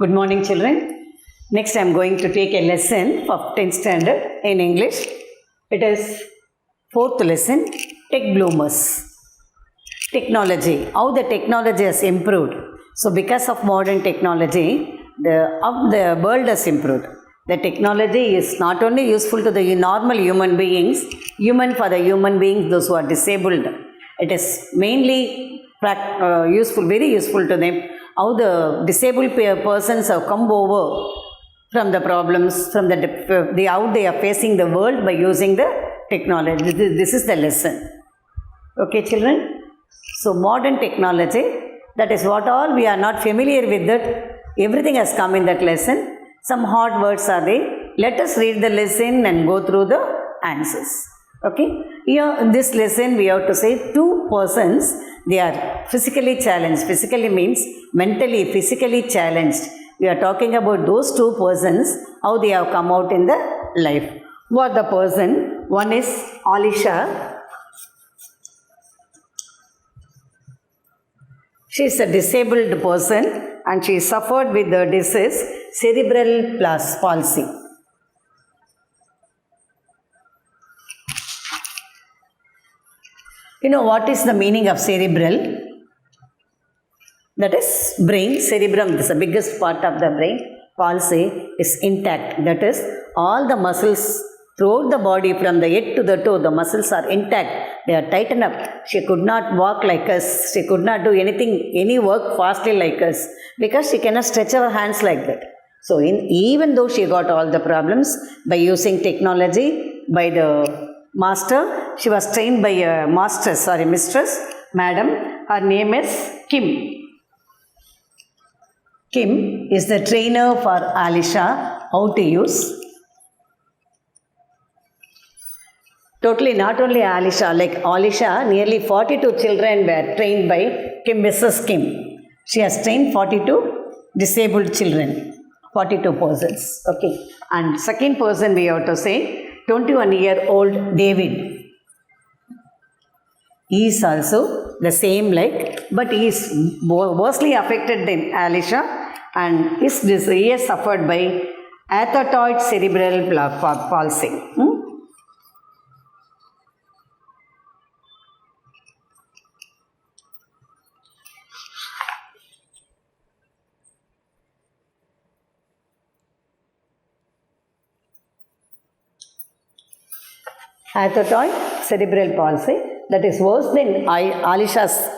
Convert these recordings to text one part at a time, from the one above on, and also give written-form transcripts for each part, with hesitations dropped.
Good morning, children. Next, I am going to take a lesson for 10th standard in English. It is fourth lesson, Tech Bloomers. Technology, how the technology has improved. So, because of modern technology, the world has improved. The technology is not only useful to the normal human beings, for the human beings, those who are disabled. It is mainly useful, very useful to them. How the disabled persons have come over from the problems, from how they are facing the world by using the technology. This is the lesson. Okay, children? So, modern technology, that is what all we are not familiar with that. Everything has come in that lesson. Some hard words are there. Let us read the lesson and go through the answers. Okay? Here in this lesson, we have to say two persons, they are physically challenged. Physically means mentally, physically challenged. We are talking about those two persons, how they have come out in the life. Who are the person? One is Alisha. She is a disabled person and she suffered with the disease cerebral palsy. You know what is the meaning of cerebral? That is brain. Cerebrum is the biggest part of the brain. Palsy is intact. That is all the muscles throughout the body from the head to the toe, the muscles are intact. They are tightened up. She could not walk like us. She could not do any work fastly like us because she cannot stretch her hands like that. So even though she got all the problems by using technology, by the master, she was trained by a mistress, madam. Her name is Kim. Kim is the trainer for Alisha how to use. Totally, not only Alisha, nearly 42 children were trained by Mrs. Kim. She has trained 42 disabled children, 42 persons. Okay. And second person we have to say, 21-year-old David. He is also the same but he is worstly affected than Alisha and he has suffered by athetoid cerebral palsy. Athetoid cerebral palsy, that is worse than Alisha's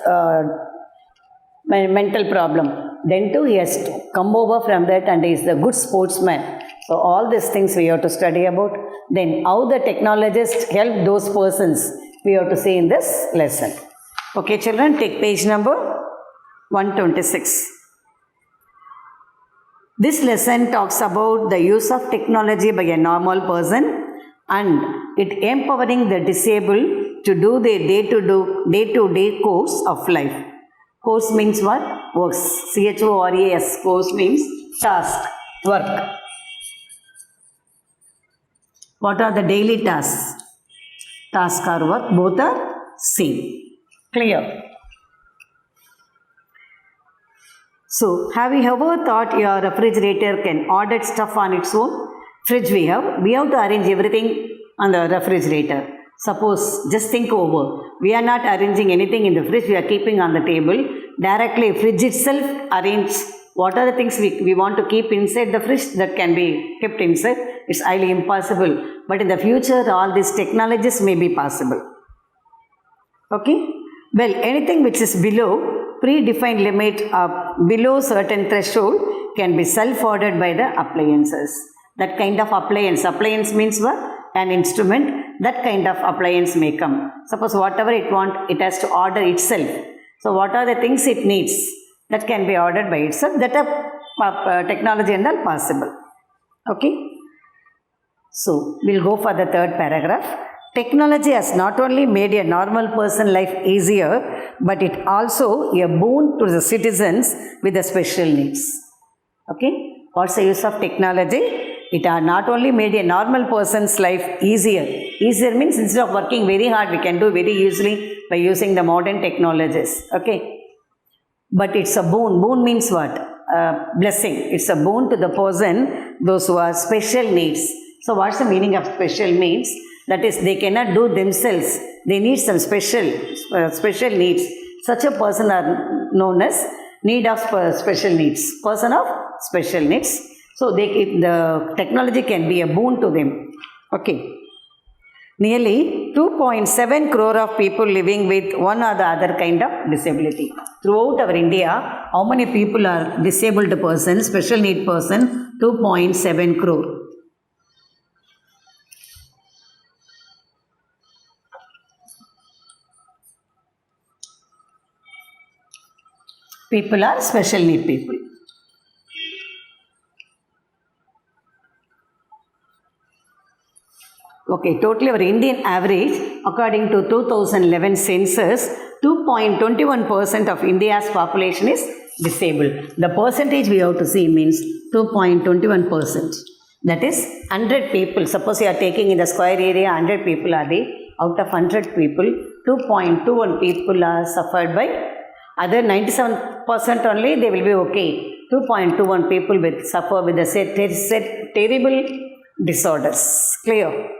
mental problem. Then too he has to come over from that and he is the good sportsman. So all these things we have to study about. Then how the technologists help those persons we have to see in this lesson. Okay children, take page number 126. This lesson talks about the use of technology by a normal person and it empowering the disabled to do their day-to-day course of life. Course means what? Works. CHORAS. Course means task, work. What are the daily tasks? Task or work, both are same. Clear? So, have you ever thought your refrigerator can order stuff on its own? Fridge we have to arrange everything on the refrigerator. Suppose, just think over, we are not arranging anything in the fridge, we are keeping on the table. Directly, fridge itself arranges what are the things we want to keep inside the fridge that can be kept inside. It's highly impossible. But in the future, all these technologies may be possible. Okay? Well, anything which is below predefined limit of below certain threshold can be self-ordered by the appliances. That kind of appliance means what? An instrument, that kind of appliance may come. Suppose whatever it wants, it has to order itself. So what are the things it needs? That can be ordered by itself. That technology and all possible. Okay? So we'll go for the third paragraph. Technology has not only made a normal person life easier, but it also a boon to the citizens with the special needs. Okay? What's the use of technology? It has not only made a normal person's life easier. Easier means instead of working very hard, we can do very easily by using the modern technologies. Okay. But it's a boon. Boon means what? blessing. It's a boon to the person, those who are special needs. So what's the meaning of special needs? That is, they cannot do themselves. They need some special needs. Such a person are known as need of special needs. Person of special needs. So the technology can be a boon to them. Okay. Nearly 2.7 crore of people living with one or the other kind of disability. Throughout our India, how many people are disabled person, special need person? 2.7 crore. People are special need people. Okay, totally our Indian average, according to 2011 census, 2.21% of India's population is disabled. The percentage we have to see means 2.21%. That is 100 people. Suppose you are taking in the square area, 100 people are there. Out of 100 people, 2.21 people are suffered by. Other 97% only, they will be okay. 2.21 people will suffer with the terrible disorders. Clear?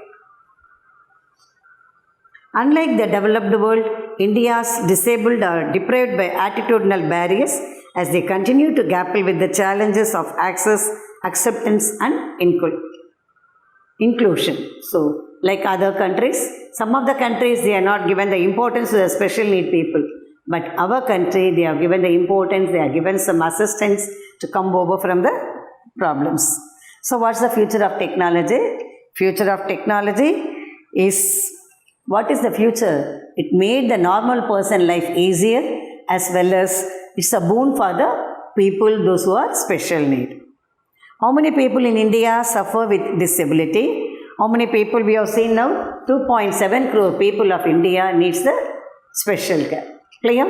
Unlike the developed world, India's disabled are deprived by attitudinal barriers as they continue to grapple with the challenges of access, acceptance and inclusion. So, like other countries, some of the countries they are not given the importance to the special need people. But our country, they are given the importance, they are given some assistance to come over from the problems. So, what's the future of technology? Future of technology is, what is the future? It made the normal person life easier, as well as it's a boon for the people, those who are special need. How many people in India suffer with disability? How many people we have seen now? 2.7 crore people of India needs the special care. Clear?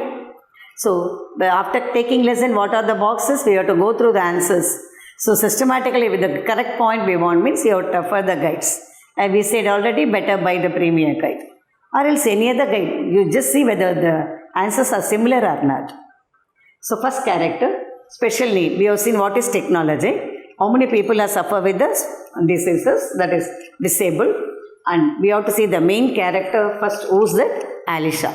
So, after taking lesson, what are the boxes? We have to go through the answers. So, systematically with the correct point we want means you have to refer the guides. And we said already, better buy the premier guide. Or else any other guide. You just see whether the answers are similar or not. So, first character, special need. We have seen what is technology. How many people are suffer with the diseases, that is disabled. And we have to see the main character first. Who's that? Alisha.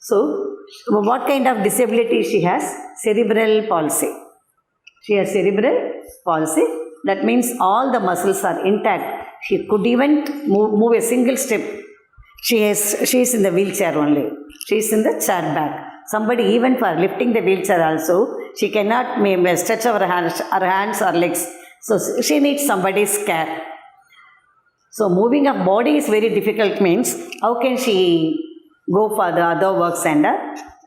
So, what kind of disability she has? Cerebral palsy. She has cerebral palsy. That means all the muscles are intact. She could even move a single step. She is in the wheelchair only. She is in the chair back. Somebody even for lifting the wheelchair also, she cannot stretch her hands or legs. So, she needs somebody's care. So, moving her body is very difficult means, how can she go for the other works and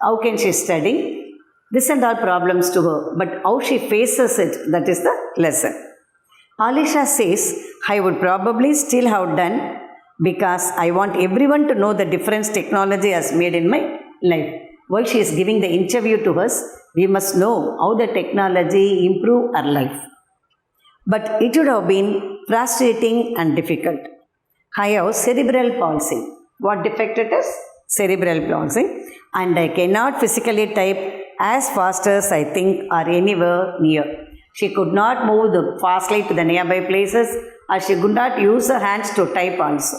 how can she study? This and all problems to her. But how she faces it, that is the lesson. Alisha says, I would probably still have done because I want everyone to know the difference technology has made in my life. While she is giving the interview to us, we must know how the technology improved our life. But it would have been frustrating and difficult. I have cerebral palsy. What defect it is? Cerebral palsy. And I cannot physically type as fast as I think or anywhere near. She could not move fastly to the nearby places, or she could not use her hands to type also.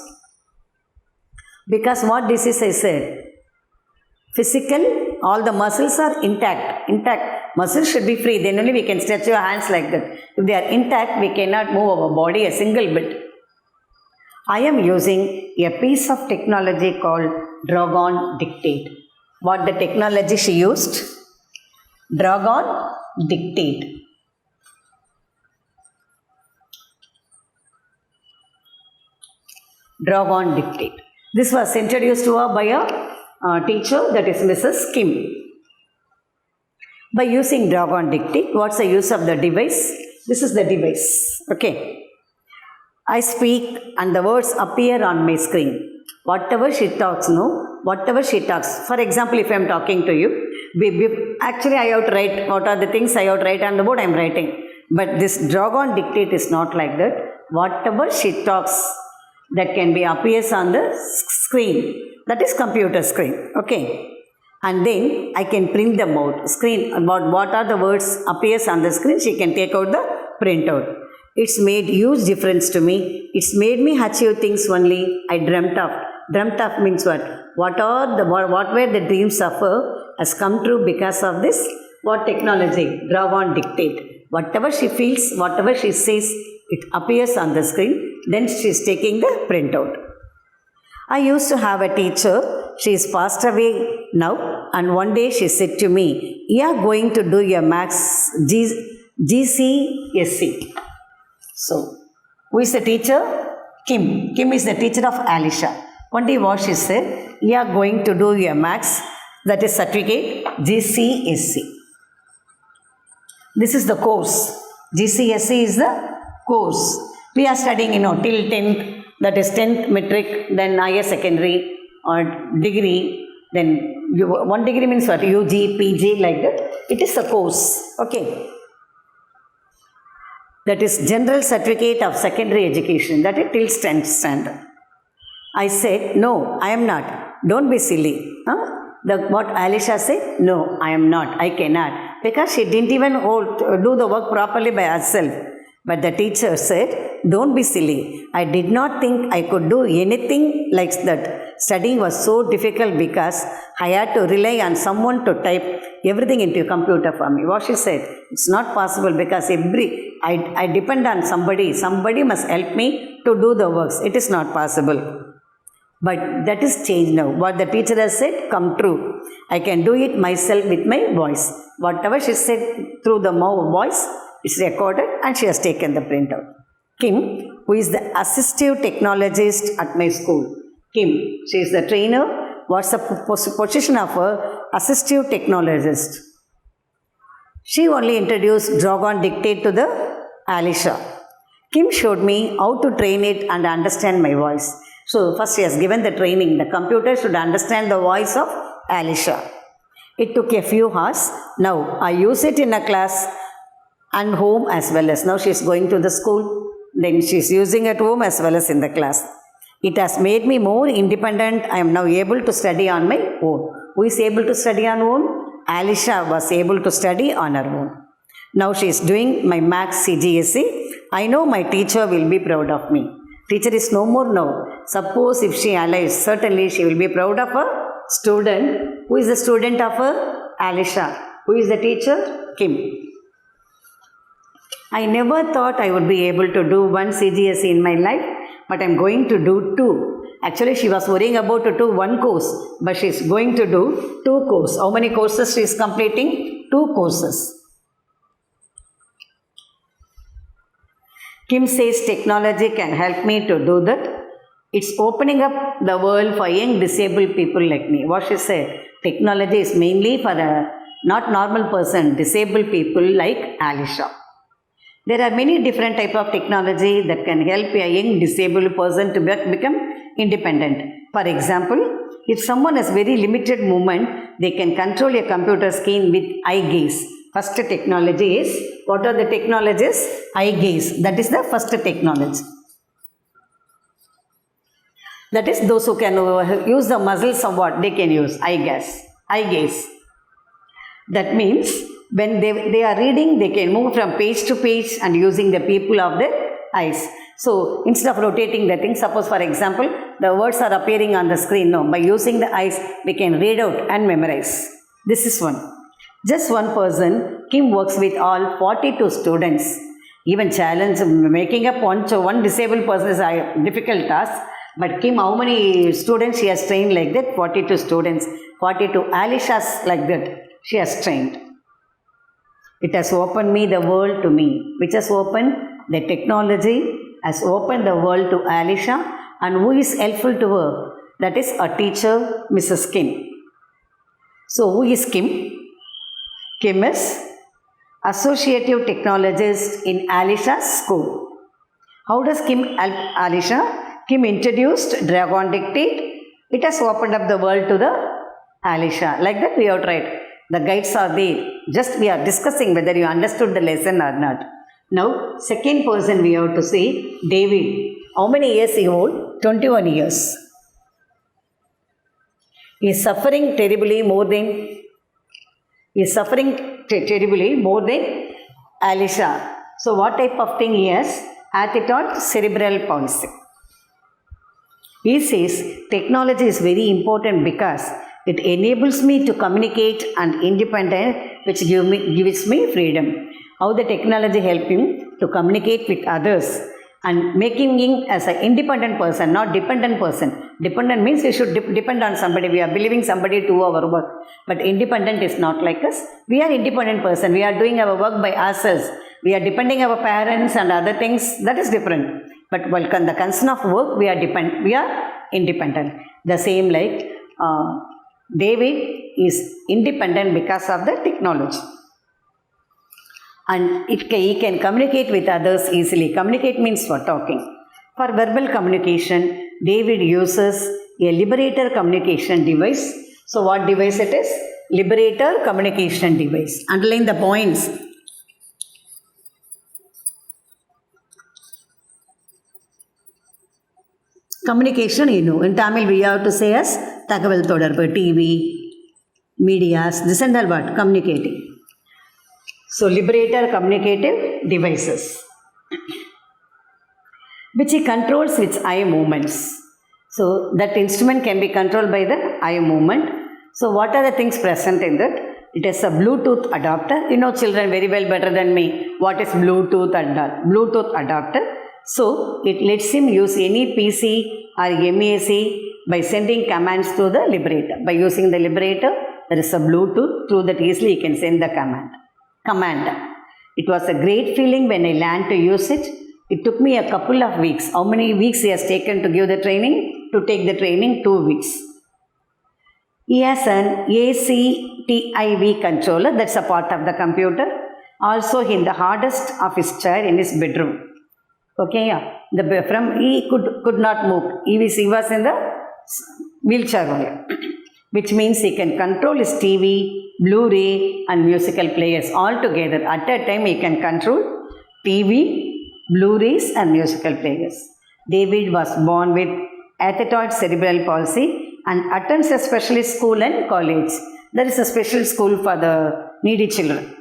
Because what disease I said? Physical, all the muscles are intact. Muscles should be free, then only we can stretch your hands like that. If they are intact, we cannot move our body a single bit. I am using a piece of technology called Dragon Dictate. What the technology she used? Dragon Dictate. Dragon Dictate. This was introduced to her by a teacher, that is Mrs. Kim. By using Dragon Dictate, what's the use of the device? This is the device. Okay. I speak and the words appear on my screen. Whatever she talks, whatever she talks. For example, if I am talking to you, actually I have to write what are the things I have to write on the board, I am writing. But this Dragon Dictate is not like that. Whatever she talks, that can be appears on the screen. That is computer screen. Okay. and then I can print them out. Screen about what are the words appears on the screen, she can take out the printout. It's made huge difference to me. It's made me achieve things only I dreamt of. Dreamt of means what? What were the dreams of her has come true because of this. What technology? Draw on dictate. Whatever she feels, whatever she says, it appears on the screen. Then she is taking the printout. I used to have a teacher. She is passed away now, and one day she said to me, "You are going to do your maths GCSE." So, who is the teacher? Kim. Kim is the teacher of Alisha. One day what she said, "You are going to do your maths, that is certificate, GCSE." This is the course. GCSE is the course. We are studying, till 10th, that is 10th metric, then higher secondary or degree. Then one degree means what? UG, PG, like that. It is a course. Okay. That is General Certificate of Secondary Education. That is till 10th standard. I said, "No, I am not. Don't be silly." What Alisha said, "No, I am not. I cannot." Because she didn't even do the work properly by herself. But the teacher said, "Don't be silly. I did not think I could do anything like that. Studying was so difficult because I had to rely on someone to type everything into a computer for me." What she said, it's not possible because I depend on somebody. Somebody must help me to do the works. It is not possible. But that is changed now. What the teacher has said, come true. I can do it myself with my voice. Whatever she said through the voice, it's recorded and she has taken the printout. Kim, who is the assistive technologist at my school. Kim, she is the trainer. What's the position of her? Assistive technologist. She only introduced Dragon Dictate to the Alisha. Kim showed me how to train it and understand my voice. So first she has given the training. The computer should understand the voice of Alisha. It took a few hours. Now I use it in a class and home as well as. Now she is going to the school. Then she is using at home as well as in the class. It has made me more independent. I am now able to study on my own. Who is able to study on own? Alisha was able to study on her own. Now she is doing my maths CGSE. I know my teacher will be proud of me. Teacher is no more now. Suppose if she alive, certainly she will be proud of her student. Who is the student of her? Alisha. Who is the teacher? Kim. I never thought I would be able to do one CGSE in my life, but I am going to do two. Actually, she was worrying about to do one course, but she is going to do two courses. How many courses she is completing? 2 courses. Kim says technology can help me to do that. It's opening up the world for young disabled people like me. What she said, technology is mainly for a not normal person, disabled people like Alisha. There are many different types of technology that can help a young disabled person to become independent. For example, if someone has very limited movement, they can control a computer screen with eye gaze. First technology is, what are the technologies? Eye gaze. That is the first technology. That is those who can use the muscles of what they can use. Eye gaze. Eye gaze. That means when they are reading, they can move from page to page and using the pupil of their eyes. So instead of rotating the thing, suppose for example, the words are appearing on the screen. No, by using the eyes, we can read out and memorize. This is one. Just one person, Kim works with all 42 students. Even challenge making up one disabled person is a difficult task. But Kim, how many students she has trained like that? 42 students. 42 Alishas like that she has trained. It has opened me the world to me. Which has opened? The technology has opened the world to Alisha. And who is helpful to her? That is a teacher, Mrs. Kim. So who is Kim? Kim is associative technologist in Alisha's school. How does Kim help Alisha? Kim introduced Dragon Dictate. It has opened up the world to the Alisha. Like that we have tried. The guides are there. Just we are discussing whether you understood the lesson or not. Now, second person we have to say, David. How many years he hold? 21 years. is suffering terribly more than Alicia. So what type of thing he has? Attitude cerebral palsy. He says technology is very important because it enables me to communicate and independent, which gives me freedom. How the technology help him to communicate with others and making him as an independent person, not dependent person. Dependent means you should depend on somebody. We are believing somebody to do our work. But independent is not like us. We are independent person. We are doing our work by ourselves. We are depending our parents and other things. That is different. But while the concern of work, we are independent. The same like David is independent because of the technology. And he can communicate with others easily. Communicate means for talking. For verbal communication, David uses a liberator communication device. So what device it is? Liberator communication device. Underline the points. Communication, in Tamil we have to say as Thakaval Thodarbu, TV, medias, this and all what? Communicating. So, liberator communicative devices, which he controls with eye movements. So, that instrument can be controlled by the eye movement. So, what are the things present in that? It is a Bluetooth adapter. Children very well better than me. What is Bluetooth adapter? So, it lets him use any PC or MAC by sending commands to the liberator. By using the liberator, there is a Bluetooth. Through that easily he can send the command. It was a great feeling when I learned to use it. It took me a couple of weeks. How many weeks he has taken to give the training? To take the training, 2 weeks. He has an ACTIV controller, that's a part of the computer. Also in the hardest of his chair in his bedroom. Okay, yeah. He could not move. He was in the wheelchair only. Which means he can control his TV, Blu-ray and musical players all together. At a time he can control TV, Blu-rays and musical players. David was born with athetoid cerebral palsy and attends a specialist school and college. There is a special school for the needy children.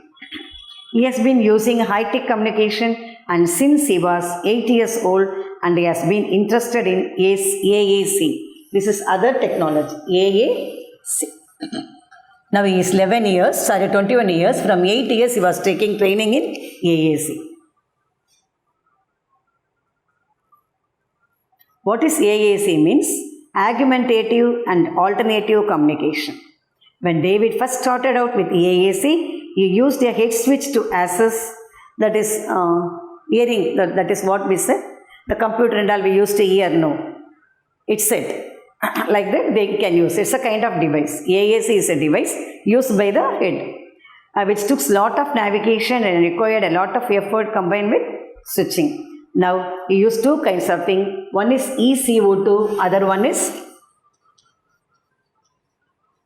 He has been using high-tech communication and since he was 8 years old and he has been interested in AAC. This is other technology, AAC. Now he is 21 years. From 8 years he was taking training in AAC. What is AAC means? Argumentative and alternative communication. When David first started out with AAC, he used a head switch to access, that is hearing, that is what we said. The computer and all we used to hear, no. It's it. Like that they can use. It's a kind of device. AAC is a device used by the head, which took a lot of navigation and required a lot of effort combined with switching. Now, he used two kinds of things. One is ECO2, other one is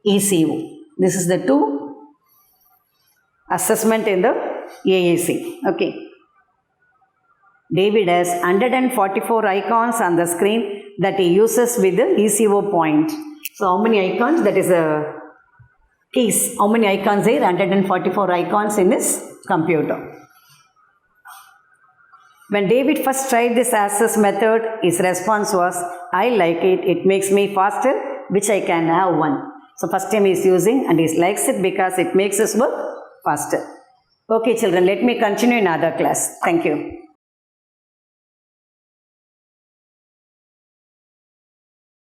ECO. This is the two assessment in the AAC. Okay. David has 144 icons on the screen that he uses with the ECO point. So, how many icons? That is a keys. How many icons there? 144 icons in his computer. When David first tried this access method, his response was, I like it. It makes me faster, which I can have one. So, first time he is using and he likes it because it makes his work faster. Okay, children, let me continue in other class. Thank you.